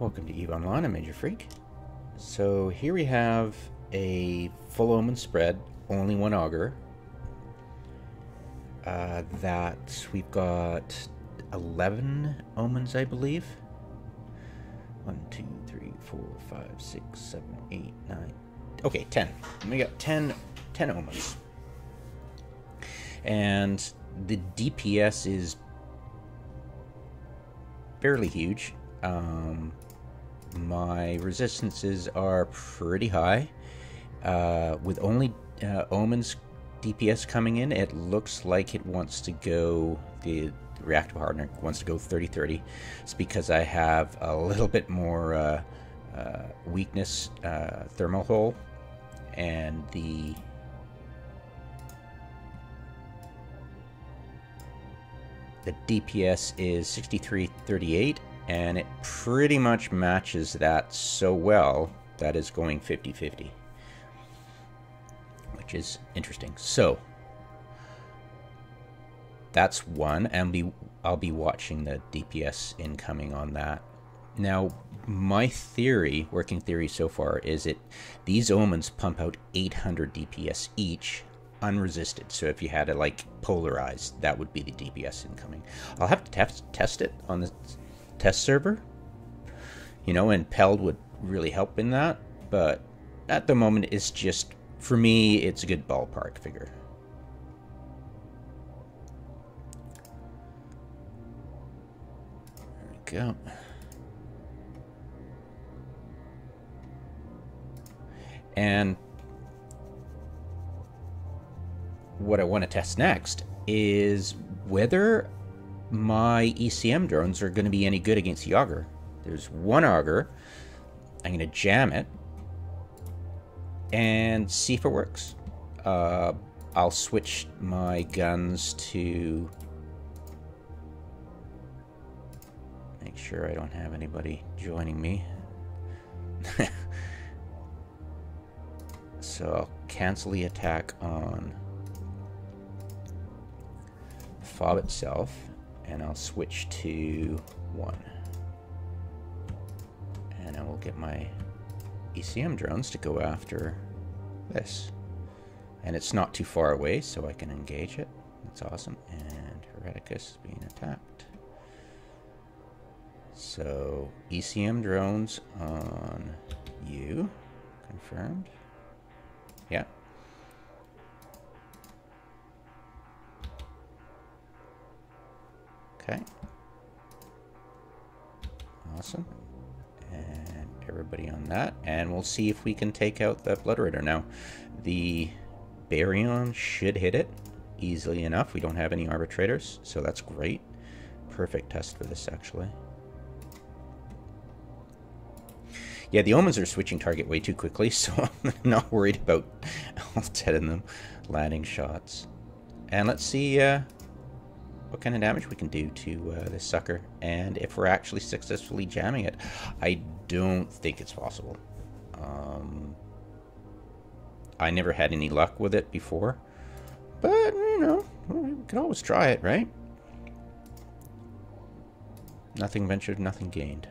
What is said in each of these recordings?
Welcome to EVE Online, I'm Major Freak. So here we have a full omen spread, only one augur. That we've got 11 omens, I believe. 1, 2, 3, 4, 5, 6, 7, 8, 9. Okay, 10. We got 10 omens. And the DPS is fairly huge. My resistances are pretty high. With only omens DPS coming in, it looks like it wants to go, the reactive hardener wants to go 30-30. It's because I have a little bit more weakness thermal hole, and the DPS is 63-38, and it pretty much matches that so well that is going 50-50, which is interesting. So that's one, and I'll be watching the DPS incoming on that. Now, my theory, working theory so far, is these omens pump out 800 DPS each, unresisted. So if you had it like polarized, that would be the DPS incoming. I'll have to test it on the test server, you know, and Peld would really help in that, but at the moment it's just, for me, it's a good ballpark figure. There we go. And what I want to test next is whether my ECM drones are going to be any good against the augur. There's one augur. I'm going to jam it and see if it works. I'll switch my guns to make sure I don't have anybody joining me. So I'll cancel the attack on the fob itself, and I'll switch to 1. And I will get my ECM drones to go after this. And it's not too far away, so I can engage it. That's awesome. And Hereticus is being attacked. So ECM drones on you. Confirmed. Yeah. Okay. Awesome. And everybody on that. And we'll see if we can take out the Blood Raider. Now, the Baryon should hit it easily enough. We don't have any arbitrators, so that's great. Perfect test for this, actually. Yeah, the omens are switching target way too quickly, so I'm not worried about all 10 of them landing shots. And let's see what kind of damage we can do to this sucker, and if we're actually successfully jamming it. I don't think it's possible. I never had any luck with it before, but you know, we can always try it, right? Nothing ventured, nothing gained.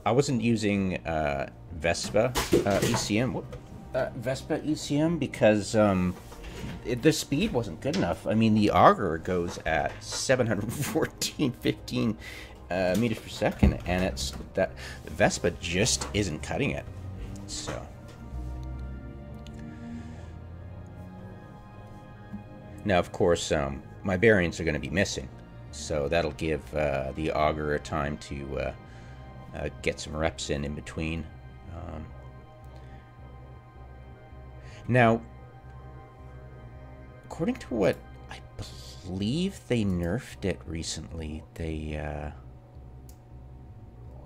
I wasn't using Vespa ECM. Vespa ECM because the speed wasn't good enough. I mean, the augur goes at 715 meters per second, and it's that Vespa just isn't cutting it. So now, of course, my bearings are going to be missing, so that'll give the augur a time to get some reps in between. Now, according to what I believe they nerfed it recently, they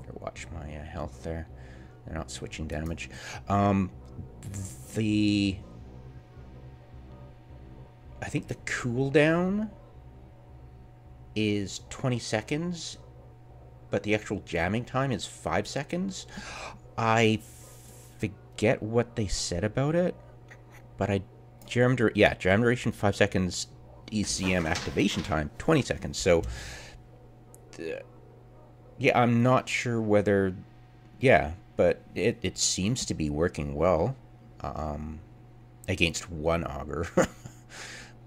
better watch my health there. They're not switching damage. I think the cooldown is 20 seconds, but the actual jamming time is 5 seconds. I forget what they said about it, but jam duration 5 seconds, ECM activation time 20 seconds. So Yeah, I'm not sure whether, yeah, but it seems to be working well um, against one auger.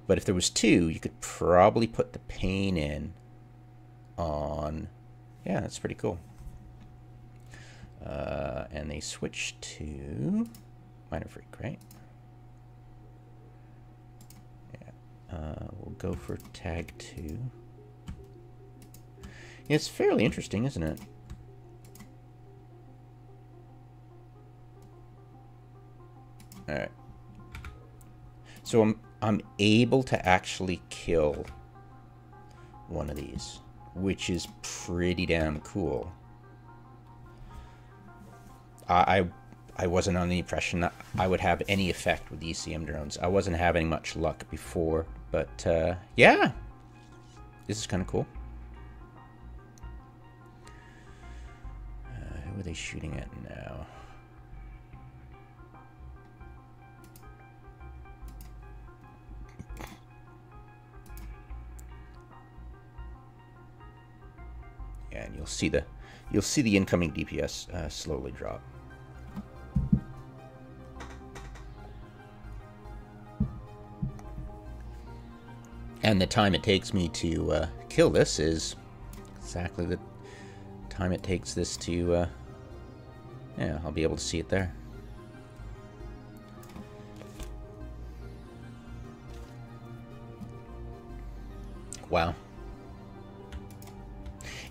But if there was two, you could probably put the pain in on, yeah, that's pretty cool. And they switch to minor freak, right? Yeah. We'll go for tag 2. Yeah, it's fairly interesting, isn't it? All right. So I'm able to actually kill one of these, which is pretty damn cool. I wasn't under the impression that I would have any effect with ECM drones. I wasn't having much luck before, but yeah, this is kind of cool. Who are they shooting at now? Yeah, and you'll see the incoming DPS slowly drop. And the time it takes me to kill this is exactly the time it takes this to, yeah, I'll be able to see it there. Wow.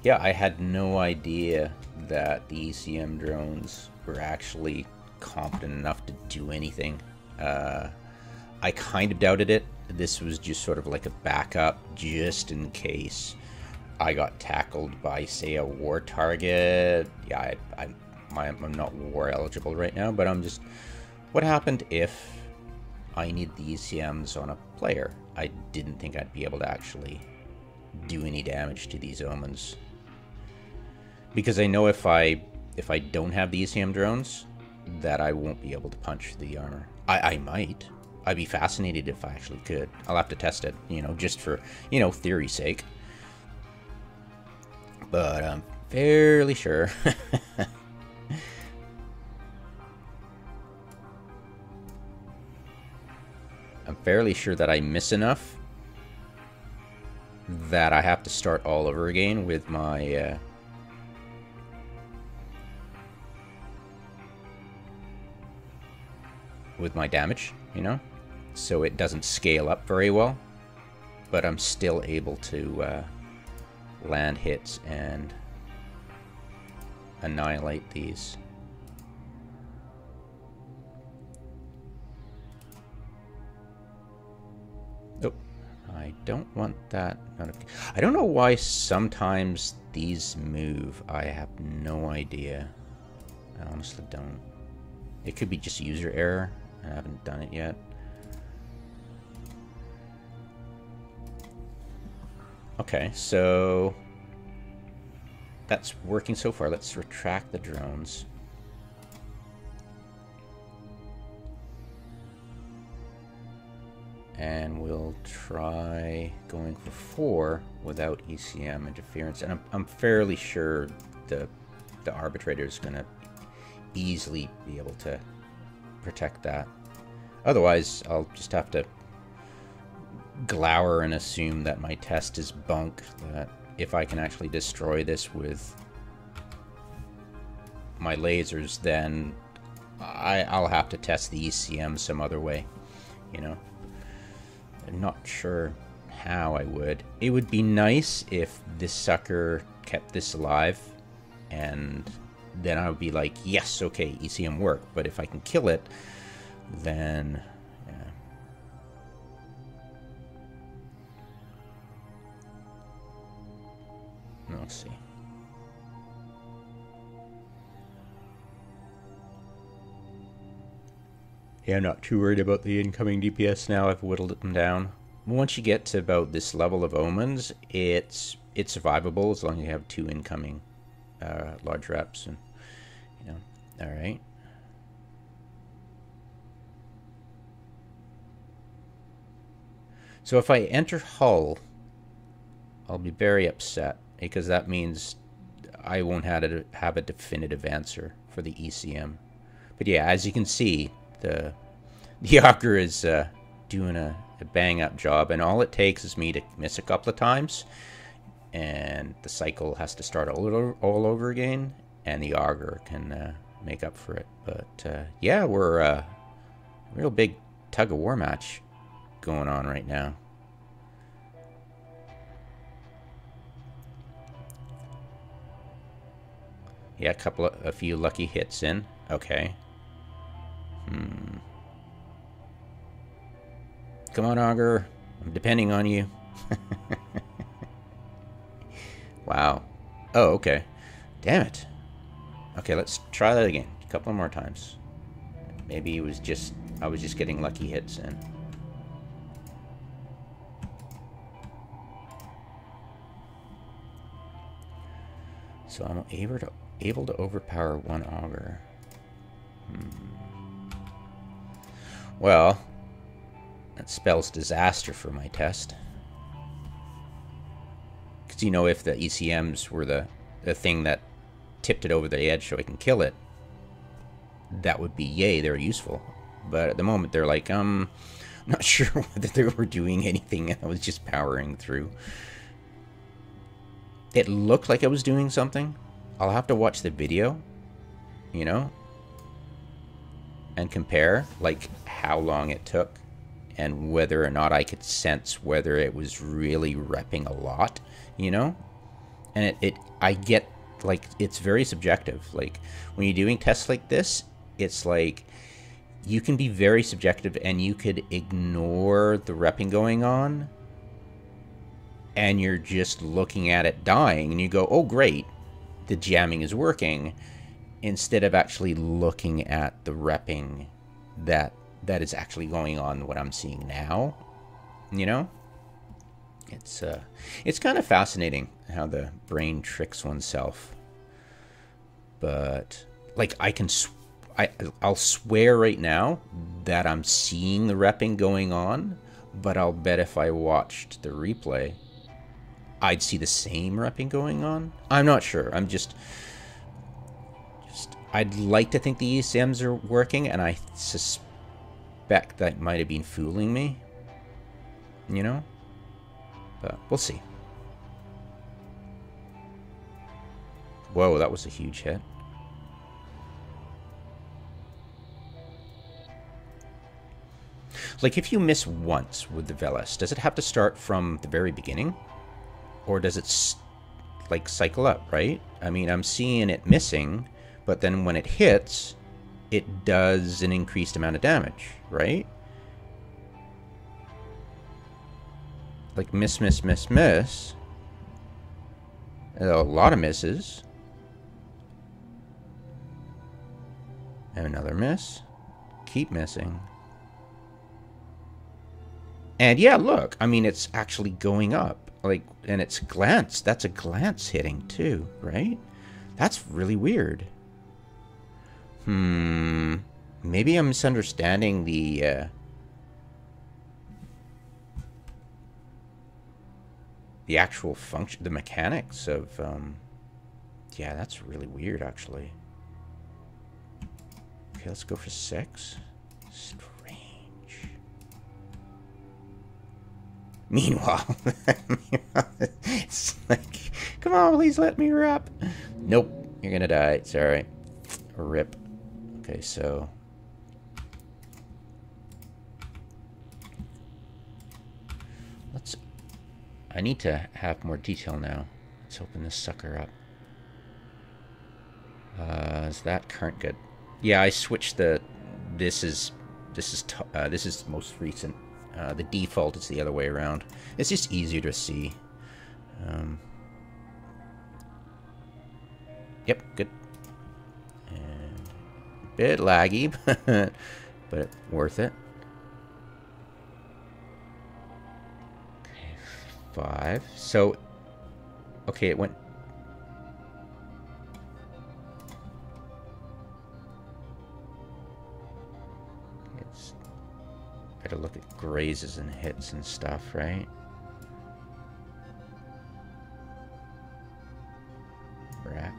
Yeah, I had no idea that the ECM drones were actually competent enough to do anything. I kind of doubted it. This was just sort of like a backup just in case I got tackled by, say, a war target. Yeah, I'm not war eligible right now, but I'm just... What happened if I need the ECMs on a player? I didn't think I'd be able to actually do any damage to these omens. Because I know if I don't have the ECM drones, that I won't be able to punch the armor. I might. I'd be fascinated if I actually could. I'll have to test it, you know, just for, you know, theory's sake. But I'm fairly sure. I'm fairly sure that I miss enough that I have to start all over again with my damage, you know, so it doesn't scale up very well, but I'm still able to land hits and annihilate these. Oh, I don't want that notification. I don't know why sometimes these move. I have no idea. I honestly don't. It could be just user error. I haven't done it yet. Okay, so that's working so far. Let's retract the drones. And we'll try going for 4 without ECM interference. And I'm fairly sure the arbitrator is going to easily be able to protect that. Otherwise, I'll just have to glower and assume that my test is bunk, that if I can actually destroy this with my lasers, then I'll have to test the ECM some other way, you know. I'm not sure how I would. It would be nice if this sucker kept this alive, and then I would be like, yes, okay, ECM work. But if I can kill it, then yeah. Let's see. Yeah, I'm not too worried about the incoming DPS now. I've whittled them down. Once you get to about this level of omens, it's survivable as long as you have 2 incoming large reps, and you know. All right. So if I enter hull, I'll be very upset because that means I won't have a definitive answer for the ECM. But yeah, as you can see, the auger is doing a bang up job, and all it takes is me to miss a couple of times, and the cycle has to start all over again, and the auger can make up for it. But yeah, we're a real big tug of war match going on right now. Yeah, a few lucky hits in. Okay. Come on, auger. I'm depending on you. Wow. Oh, okay. Damn it. Okay, let's try that again. A couple more times. Maybe I was just getting lucky hits in. So I'm able to overpower one auger. Well, that spells disaster for my test. Because, you know, if the ECMs were the thing that tipped it over the edge so I can kill it, that would be yay, they're useful. But at the moment, they're like, I'm not sure whether they were doing anything. I was just powering through. It looked like I was doing something. I'll have to watch the video, you know, and compare, like, how long it took and whether or not I could sense whether it was really repping a lot, you know. And I get, like, it's very subjective. Like, when you're doing tests like this, it's like you can be very subjective and you could ignore the repping going on and you're just looking at it dying and you go, oh great, the jamming is working, instead of actually looking at the repping that is actually going on, what I'm seeing now, you know. It's kind of fascinating how the brain tricks oneself. But like, I'll swear right now that I'm seeing the repping going on, but I'll bet if I watched the replay, I'd see the same repping going on. I'm not sure. I'm just I'd like to think the ECMs are working, and I suspect that might have been fooling me, you know? But we'll see. Whoa, that was a huge hit. Like, if you miss once with the Veles, does it have to start from the very beginning? Or does it, like, cycle up, right? I mean, I'm seeing it missing, but then when it hits, it does an increased amount of damage, right? Like, miss, miss, miss, miss. A lot of misses. And another miss. Keep missing. And yeah, look, I mean, it's actually going up. Like, and it's glance. That's a glance hitting too, right? That's really weird. Maybe I'm misunderstanding the actual function, the mechanics of, yeah, that's really weird, actually. Okay, let's go for 6. Meanwhile, it's like, come on, please let me rep. Nope, you're gonna die. It's alright. Rip. Okay, so I need to have more detail now. Let's open this sucker up. Is that current good? Yeah, I switched the. This is most recent. The default is the other way around. It's just easier to see. Yep, good. And a bit laggy, but worth it. Okay, 5. So, okay, it went. To look at grazes and hits and stuff, right? Rack.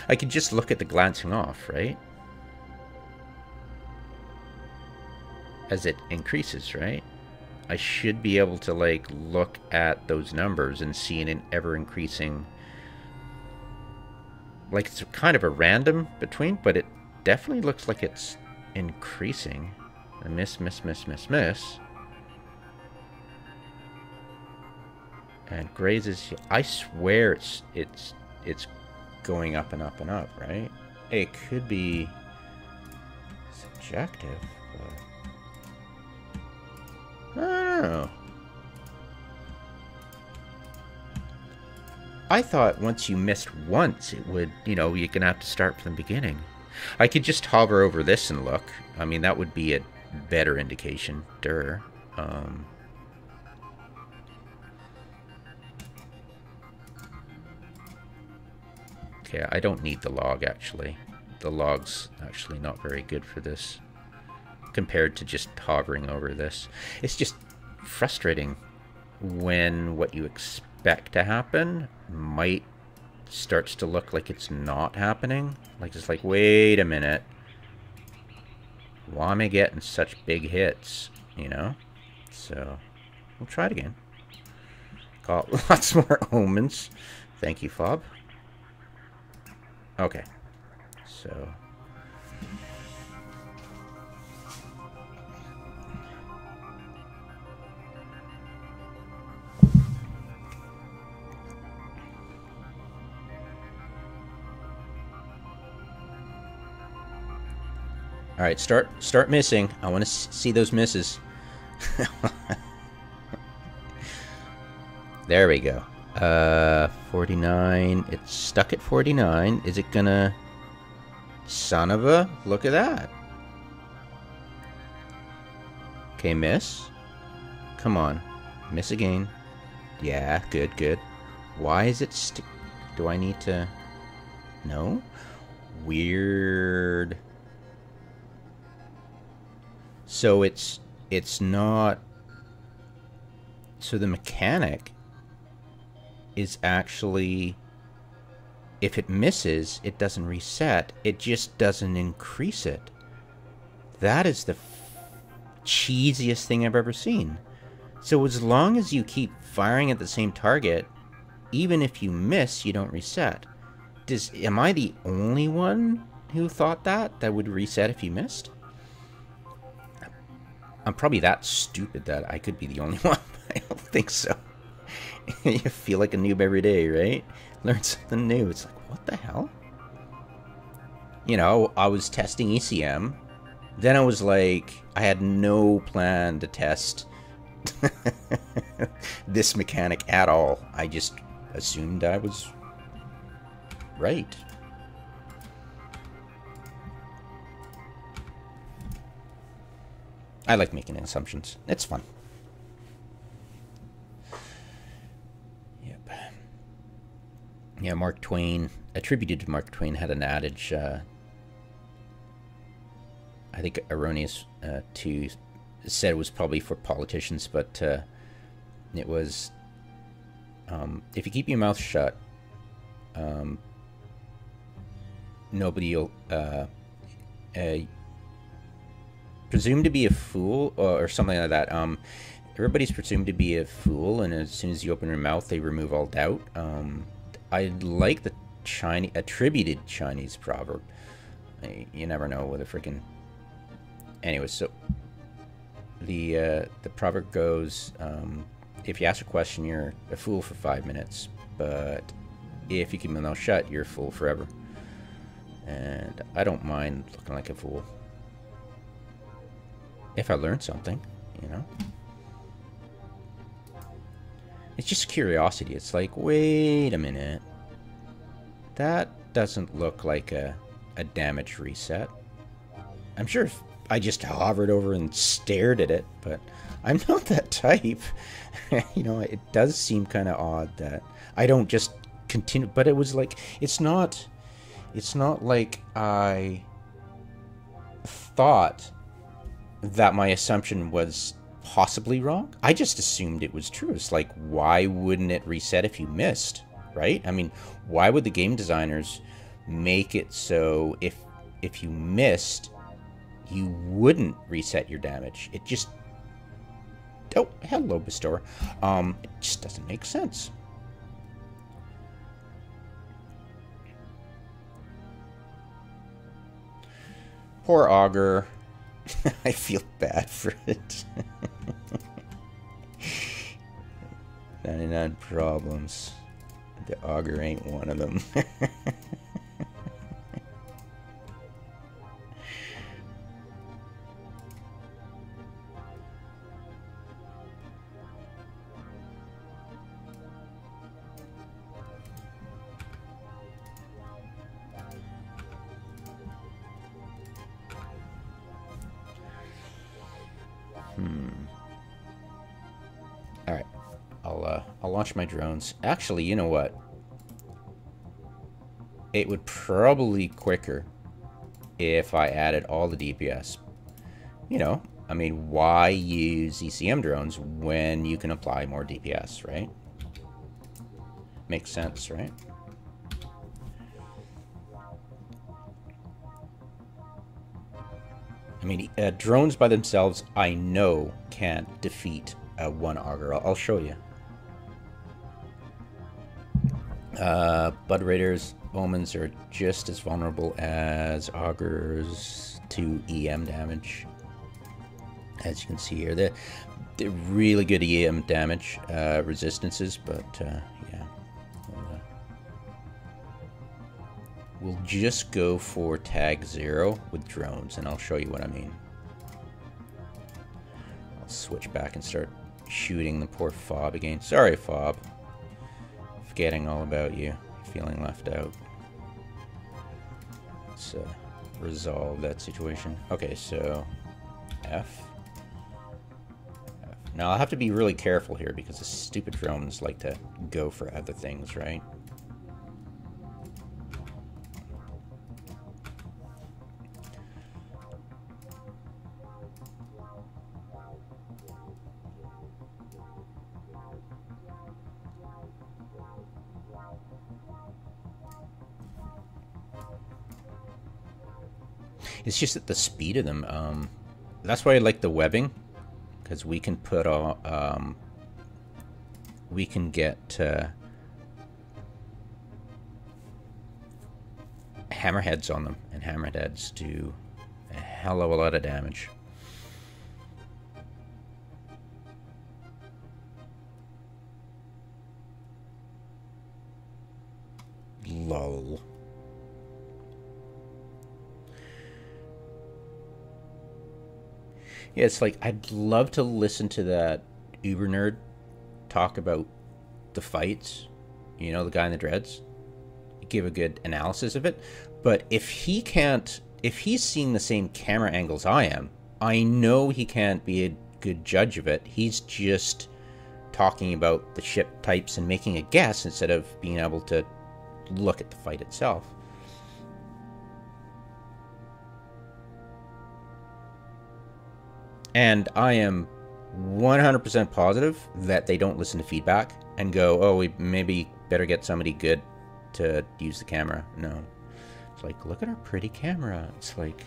I could just look at the glancing off, right? As it increases, right? I should be able to, like, look at those numbers and see an ever increasing... Like, it's kind of a random between, but it definitely looks like it's increasing. A miss, miss, miss, miss, miss. And grazes, I swear it's going up and up and up, right? It could be subjective, but I don't know. I thought once you missed once, it would, you know, you're gonna have to start from the beginning. I could just hover over this and look. I mean, that would be a better indication. Okay, I don't need the log, actually. The log's actually not very good for this, compared to just hovering over this. It's just frustrating when what you expect to happen might starts to look like it's not happening. Like, it's like, wait a minute. Why am I getting such big hits, you know? So, we'll try it again. Got lots more omens. Thank you, Fob. Okay. So... All right, start missing. I want to see those misses. There we go. 49. It's stuck at 49. Is it gonna... Son of a... Look at that. Okay, miss. Come on. Miss again. Yeah, good, good. Why is it do I need to... No? Weird... So it's not... So the mechanic is actually... If it misses, it doesn't reset. It just doesn't increase it. That is the cheesiest thing I've ever seen. So as long as you keep firing at the same target, even if you miss, you don't reset. Am I the only one who thought that would reset if you missed? I'm probably that stupid that I could be the only one. I don't think so. You feel like a noob every day, right? Learn something new. It's like, what the hell? You know, I was testing ECM. Then I was like, I had no plan to test this mechanic at all. I just assumed I was right. I like making assumptions. It's fun. Yep. Yeah, Mark Twain, attributed to Mark Twain, had an adage, I think erroneous, to said it was probably for politicians, but it was, if you keep your mouth shut, nobody will presumed to be a fool, or something like that. Everybody's presumed to be a fool, and as soon as you open your mouth, they remove all doubt. I like the attributed Chinese proverb. You never know with a freaking... Anyway, so the proverb goes, if you ask a question, you're a fool for 5 minutes, but if you keep your mouth shut, you're a fool forever. And I don't mind looking like a fool. If I learn something, you know. It's just curiosity. It's like, wait a minute. That doesn't look like a damage reset. I'm sure if I just hovered over and stared at it, but I'm not that type. You know, it does seem kind of odd that I don't just continue. But it was like, it's not like I thought that my assumption was possibly wrong. I just assumed it was true. It's like, why wouldn't it reset if you missed, right? I mean, why would the game designers make it so if you missed, you wouldn't reset your damage. It just... Oh, hello, Bestower. It just doesn't make sense. Poor Augur. I feel bad for it. 99 problems. The Augur ain't one of them. Alright. I'll launch my drones. Actually, you know what? It would probably be quicker if I added all the DPS. You know, I mean, why use ECM drones when you can apply more DPS, right? Makes sense, right? I mean, drones by themselves, I know, can't defeat one Augur. I'll show you. Bud Raiders, Omens are just as vulnerable as Augurs to EM damage. As you can see here, they're really good EM damage resistances, but yeah. We'll just go for tag 0 with drones, and I'll show you what I mean. I'll switch back and start shooting the poor Fob again. Sorry, Fob. Forgetting all about you. Feeling left out. Let's resolve that situation. Okay, so F. Now I'll have to be really careful here because the stupid drones like to go for other things, right? It's just at the speed of them. That's why I like the webbing, because we can put all, we can get hammerheads on them, and hammerheads do a hell of a lot of damage. Lol. Yeah, it's like, I'd love to listen to that Uber nerd talk about the fights, you know, the guy in the dreads, give a good analysis of it. But if he can't, if he's seeing the same camera angles I am, I know he can't be a good judge of it. He's just talking about the ship types and making a guess instead of being able to look at the fight itself. And I am 100% positive that they don't listen to feedback and go, oh, we maybe better get somebody good to use the camera. No. It's like, look at our pretty camera. It's like,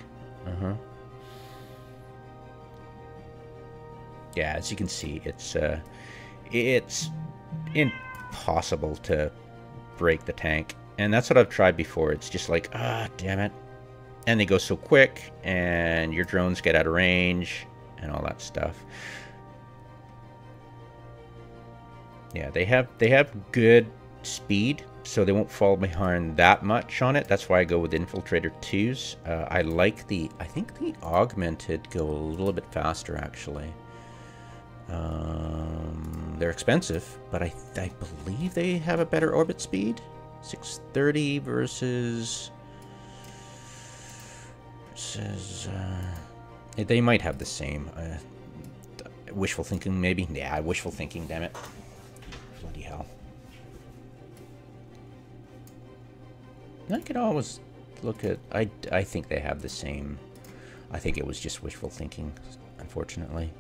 Yeah, as you can see, it's impossible to break the tank. And that's what I've tried before. It's just like, damn it. And they go so quick, and your drones get out of range, and all that stuff. Yeah, they have good speed, so they won't fall behind that much on it. That's why I go with Infiltrator 2s. I think the augmented go a little bit faster, actually. They're expensive, but I believe they have a better orbit speed. 630 versus they might have the same. Wishful thinking, maybe? Yeah, wishful thinking, damn it. Bloody hell. I could always look at... I think they have the same. I think it was just wishful thinking, unfortunately.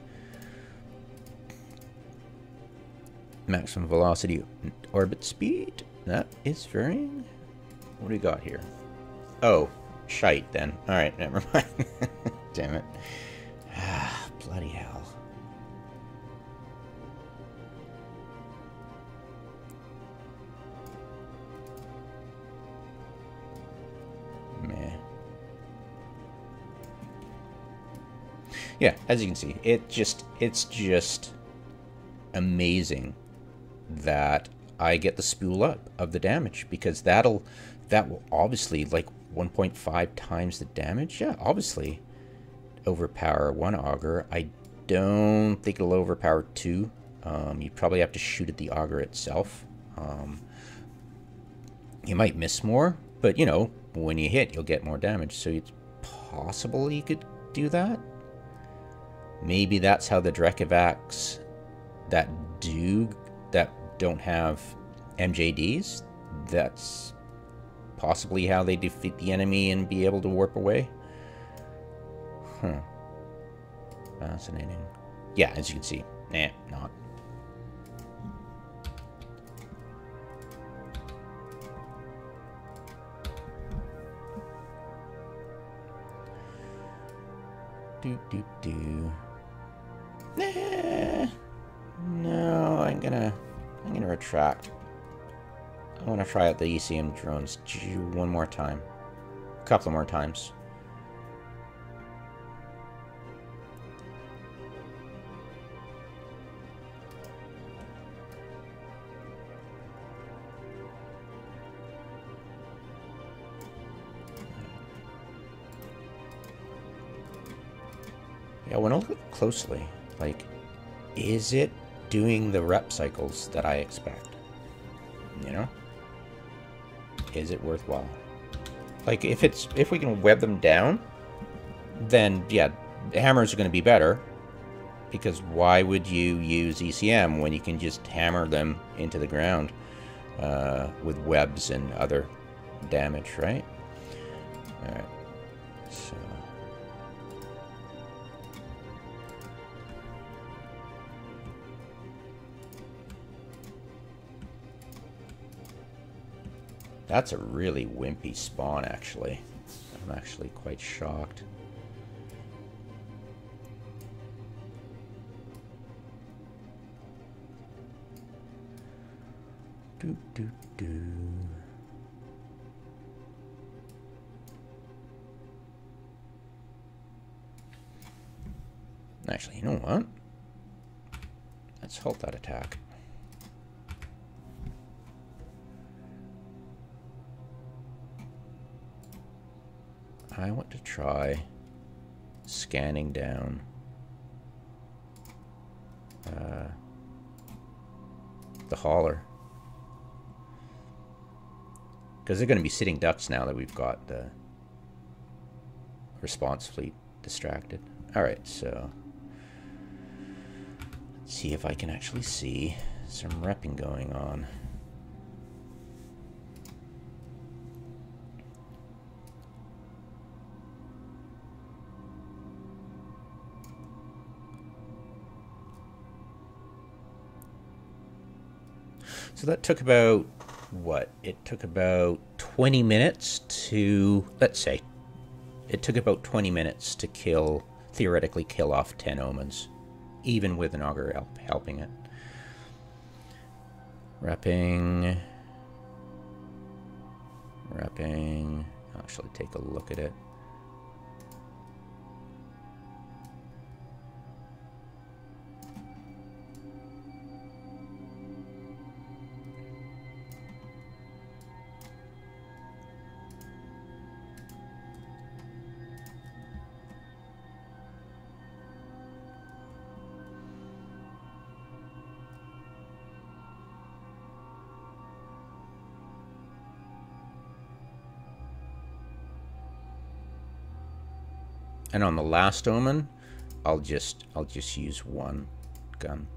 Maximum velocity, orbit speed. That is varying. What do we got here? Oh, shite then. Alright, never mind. Damn it. Ah, bloody hell. Meh. Yeah, as you can see, it's just amazing that I get the spool up of the damage, because that will obviously, like, 1.5 times the damage. Yeah, obviously overpower one auger. I don't think it'll overpower two. You probably have to shoot at the auger itself. You might miss more, but you know, when you hit, you'll get more damage. So it's possible you could do that. Maybe that's how the Drekavacs that don't have MJDs, that's possibly how they defeat the enemy and be able to warp away. Huh. Fascinating. Yeah, as you can see. Not. No, I'm gonna retract. I want to try out the ECM drones one more time. A couple more times. Yeah, I want to look closely. Like, is it doing the rep cycles that I expect? You know? Is it worthwhile? Like, if we can web them down, then yeah, the hammers are going to be better. Because why would you use ECM when you can just hammer them into the ground with webs and other damage, right? Alright. So... that's a really wimpy spawn, actually. I'm actually quite shocked. Actually, you know what? Let's halt that attack. I want to try scanning down the hauler. Because they're going to be sitting ducks now that we've got the response fleet distracted. Alright, so let's see if I can actually see some repping going on. So that took about, what? It took about 20 minutes to, let's say, it took about 20 minutes to kill, theoretically kill off 10 omens, even with an auger helping it. Repping. I'll actually take a look at it. And on the last omen, I'll just use one gun.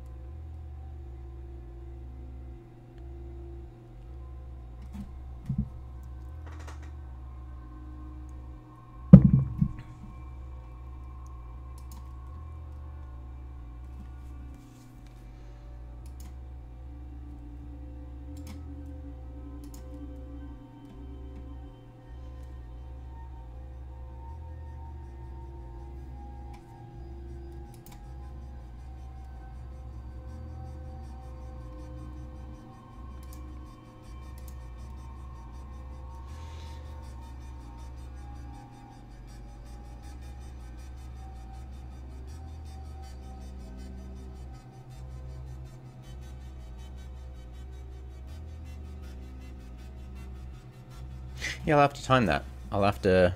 Yeah, I'll have to time that. I'll have to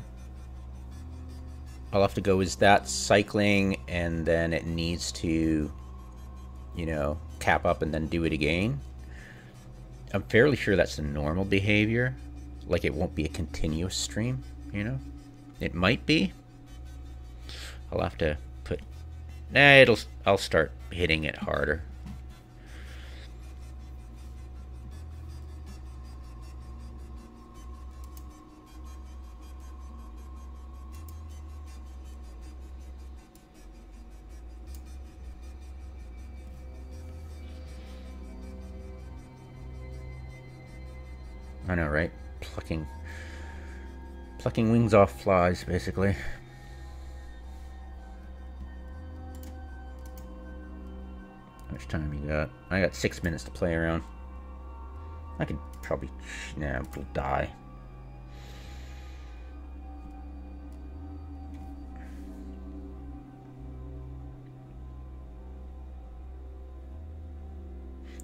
go, is that cycling and then it needs to, you know, cap up and then do it again? I'm fairly sure that's the normal behavior. Like, it won't be a continuous stream, you know? It might be. I'll have to put... I'll start hitting it harder. I know, right? Plucking wings off flies, basically. How much time you got? I got 6 minutes to play around. I could probably... Nah, we'll die.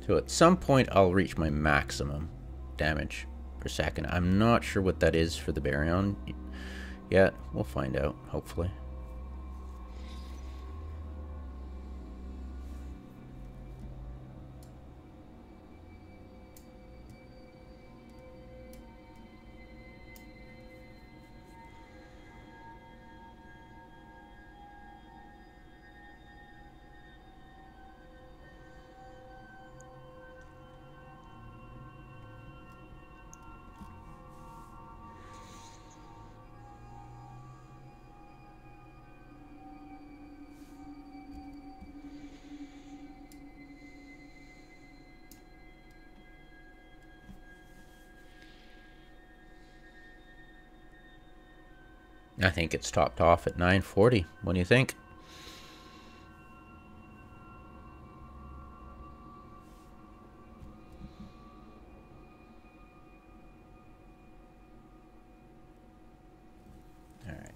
So at some point I'll reach my maximum damage per second. I'm not sure what that is for the Baryon yet. We'll find out, hopefully. I think it's topped off at 940. What do you think? All right.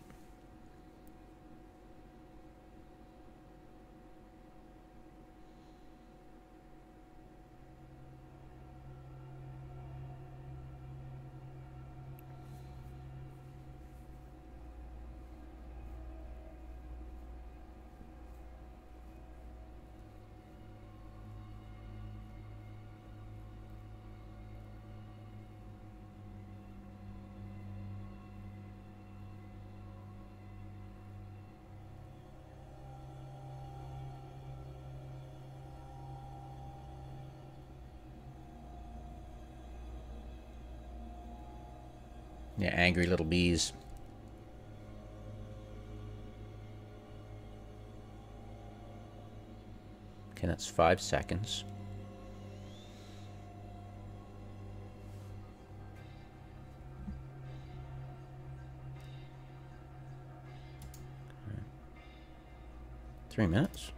Yeah, angry little bees. Okay, that's 5 seconds. Okay. 3 minutes.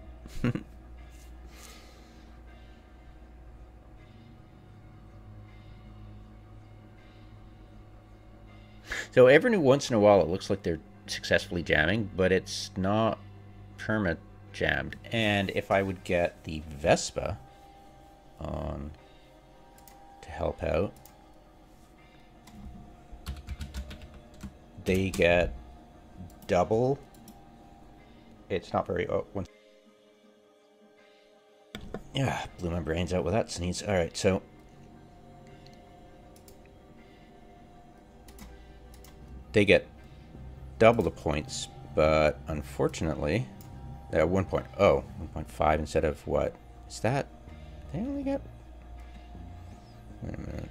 So every once in a while it looks like they're successfully jamming, but it's not perma jammed. And if I would get the Vespa on to help out, they get double. It's not very... Oh, one. Yeah, blew my brains out with that sneeze. All right, so... They get double the points, but unfortunately, at 1.5 instead of what? Is that? They only get. Wait a minute.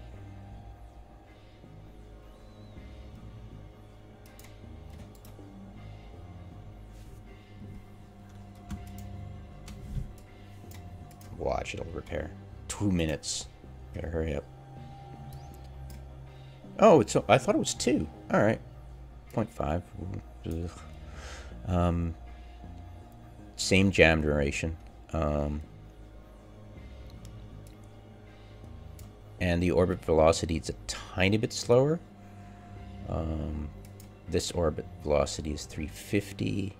Watch, it'll repair. 2 minutes. Gotta hurry up. Oh, it's. I thought it was 2. All right. 0.5. Same jam duration. And the orbit velocity is a tiny bit slower. This orbit velocity is 350.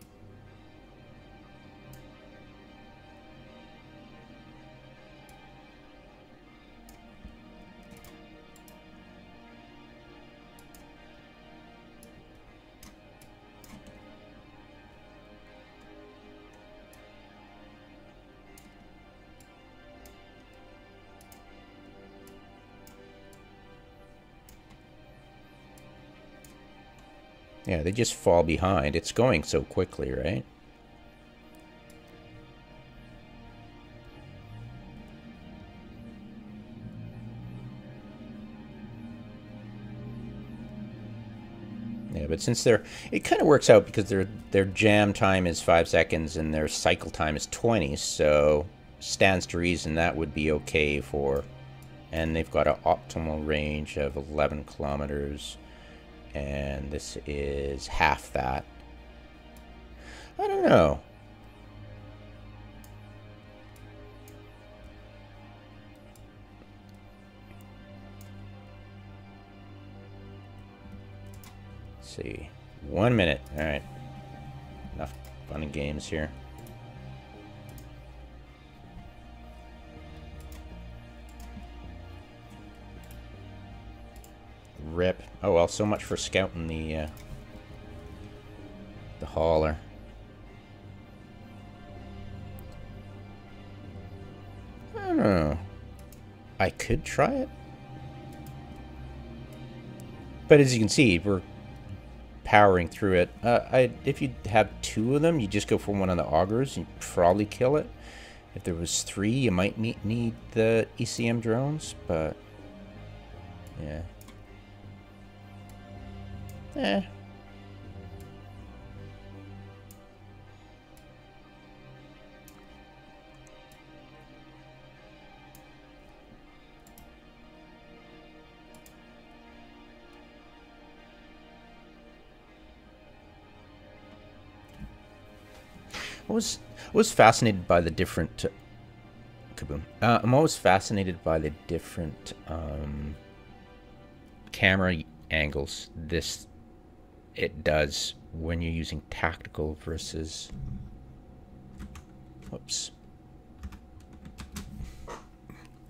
Yeah, they just fall behind. It's going so quickly, right? Yeah, but since it kind of works out because their jam time is 5 seconds and their cycle time is 20, so stands to reason that would be okay for. And they've got an optimal range of 11 kilometers, and this is half that. I don't know. See, 1 minute. All right, enough fun and games here. Rip. Oh well, so much for scouting the hauler. I don't know. I could try it, but as you can see, we're powering through it. If you have 2 of them, you just go for one of the augers. You probably kill it. If there was 3, you might need the ECM drones, but yeah. Eh. I was fascinated by the different kaboom. I'm always fascinated by the different camera angles it does when you're using tactical versus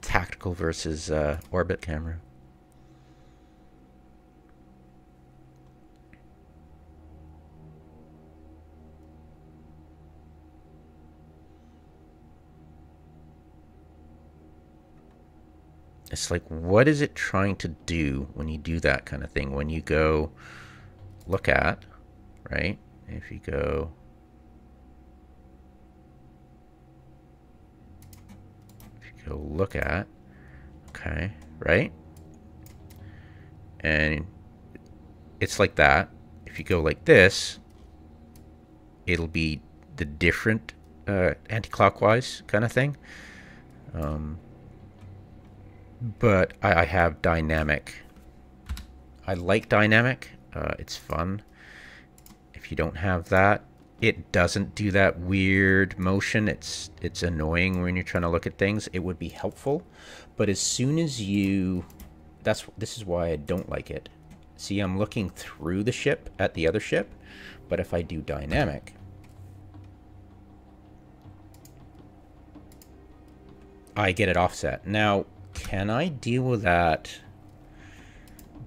tactical versus orbit camera. It's like, what is it trying to do when you do that kind of thing? When you go look at, right? If you go, look at, okay, right? And it's like that. If you go like this, it'll be the different anti-clockwise kind of thing. But I have dynamic. I like dynamic. It's fun. If you don't have that, it doesn't do that weird motion. It's annoying when you're trying to look at things. It would be helpful, but as soon as this is why I don't like it. See, I'm looking through the ship at the other ship, but if I do dynamic, I get it offset. Now, can I deal with that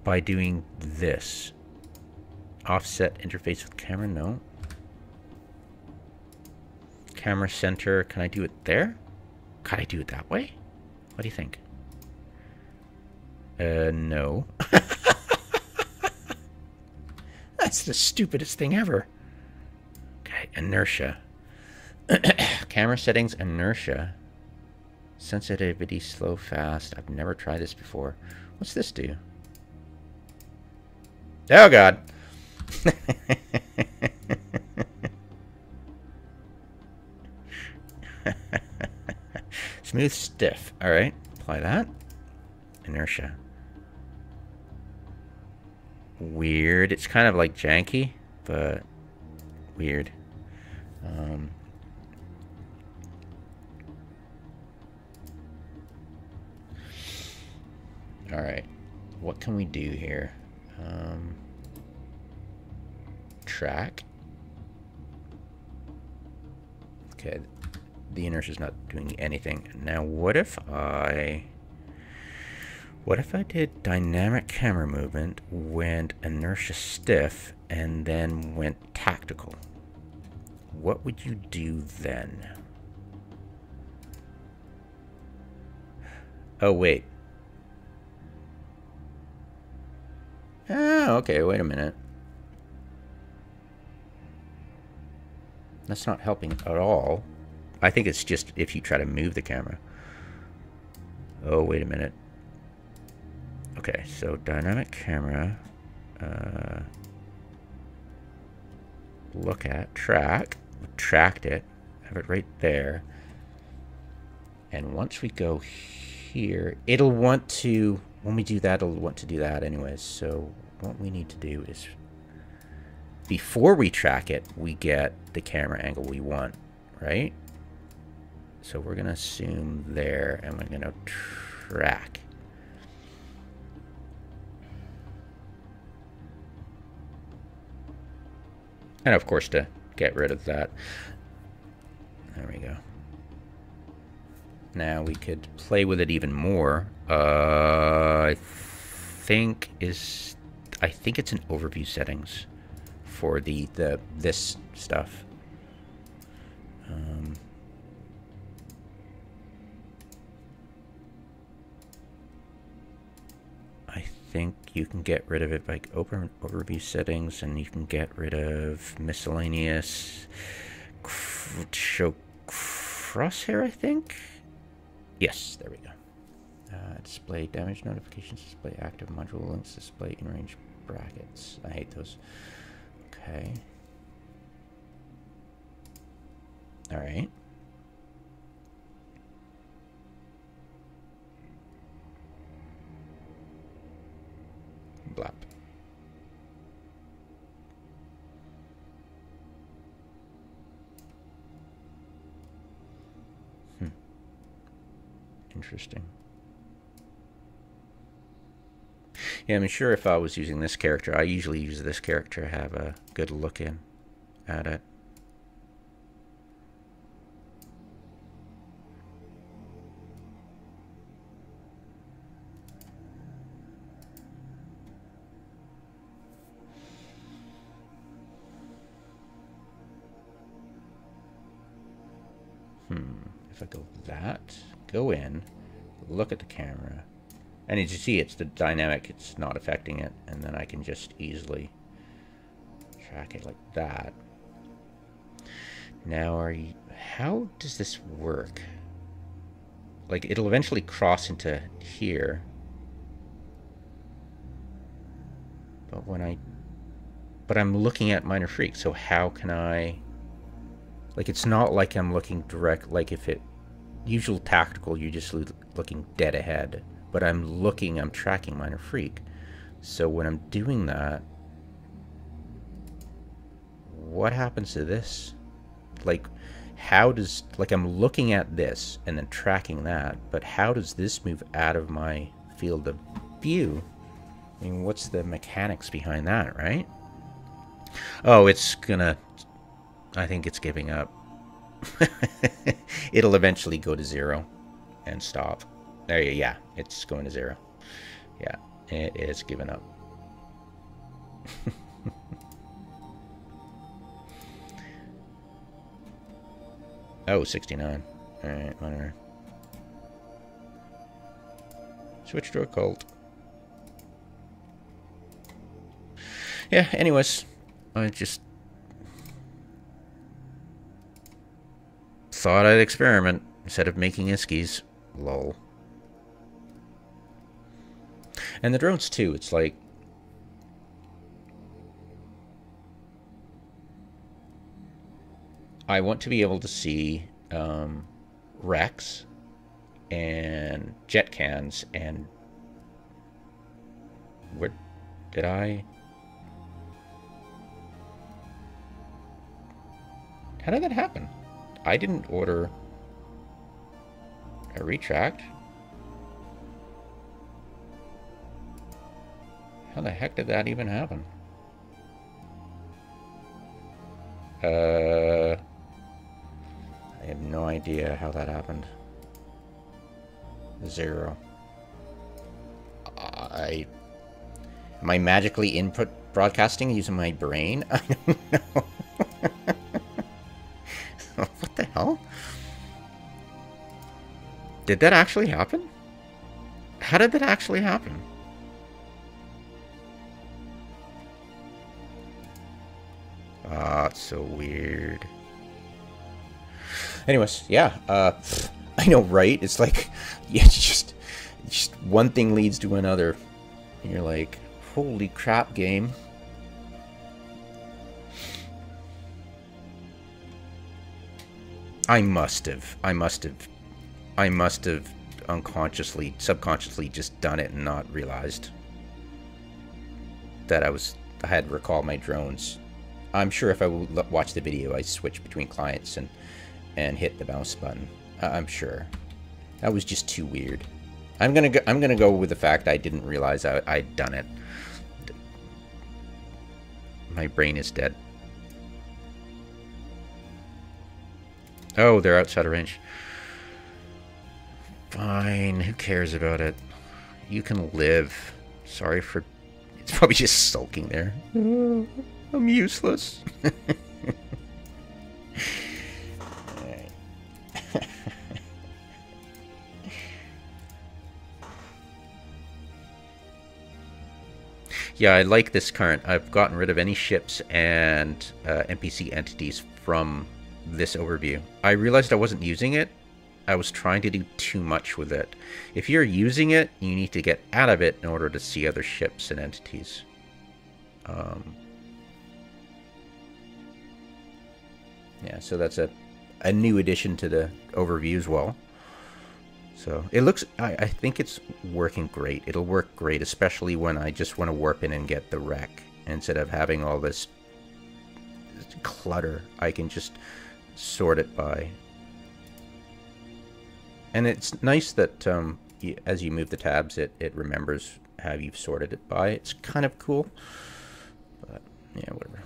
by doing this? Offset interface with camera? No. Camera center, can I do it there? Can I do it that way? What do you think? No. That's the stupidest thing ever. Okay, inertia. Camera settings, inertia. Sensitivity, slow, fast. I've never tried this before. What's this do? Oh, God. Smooth, stiff. All right. Apply that. Inertia. Weird. It's kind of like janky, but weird. All right. What can we do here? Track. Okay. The inertia is not doing anything. Now, what if I did dynamic camera movement, went inertia stiff, and then went tactical? What would you do then? Oh, wait. Oh, okay, wait a minute. That's not helping at all. I think it's just if you try to move the camera. Oh, wait a minute. Okay, so dynamic camera. Look at, track. Tracked it. Have it right there. And once we go here, it'll want to, when we do that, it'll want to do that anyways. So what we need to do is, before we track it, we get the camera angle we want, right? So we're going to assume there, and we're going to track. And of course, to get rid of that, there we go. Now we could play with it even more. I think it's an overview settings for this stuff. I think you can get rid of it by open overview settings, and you can get rid of miscellaneous show crosshair, I think. Yes, there we go. Display damage notifications, display active module links, display in range brackets. I hate those. Okay. All right. Blap. Interesting. Yeah, I'm sure if I was using this character, I usually use this character to have a good look in at it. If I go that, go in, look at the camera, and as you see, it's the dynamic, it's not affecting it, and then I can just easily track it like that. Now, how does this work? Like, it'll eventually cross into here, but I'm looking at Minor Freak, so how can I, like, it's not like I'm looking direct, like if it, usual tactical, you're just looking dead ahead, but I'm tracking Minor Freak. So when I'm doing that, what happens to this? Like, how does, like, I'm looking at this and then tracking that, but how does this move out of my field of view? I mean, what's the mechanics behind that, right? Oh, it's gonna, I think it's giving up. It'll eventually go to 0 and stop. There you, yeah, it's going to 0. Yeah, it is giving up. Oh, 69. Alright, whatever. Switch to a cult. Yeah, anyways, I just thought I'd experiment instead of making iskies. Lol. And the drones too, it's like, I want to be able to see wrecks and jet cans, and where did I? How did that happen? I didn't order a retract. How the heck did that even happen? I have no idea how that happened. 0. Am I magically input broadcasting using my brain? I don't know. What the hell? Did that actually happen? How did that actually happen? Ah, it's so weird. Anyways, yeah, I know, right? It's like, yeah, just one thing leads to another. And you're like, holy crap, game. I must have unconsciously, subconsciously just done it and not realized that I had recalled my drones. I'm sure if I would watch the video, I switch between clients and hit the mouse button. I'm sure. That was just too weird. I'm gonna go with the fact I didn't realize I'd done it. My brain is dead. Oh, they're outside of range. Fine, who cares about it? You can live. Sorry for... It's probably just sulking there. I'm useless. Yeah, I like this current. I've gotten rid of any ships and NPC entities from this overview. I realized I wasn't using it. I was trying to do too much with it. If you're using it, you need to get out of it in order to see other ships and entities. Yeah, so that's a new addition to the overview as well. So it looks, I think it's working great. It'll work great, especially when I just want to warp in and get the wreck. Instead of having all this clutter, I can just sort it by. And it's nice that as you move the tabs, it remembers how you've sorted it by. It's kind of cool. But, yeah, whatever.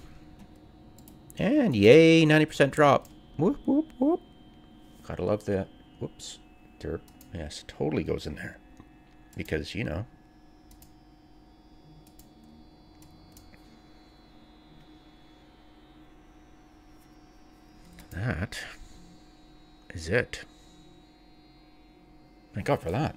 And yay, 90% drop. Whoop, whoop, whoop. Gotta love that. Whoops. Derp. Yes, totally goes in there. Because, you know. That is it. Thank God for that.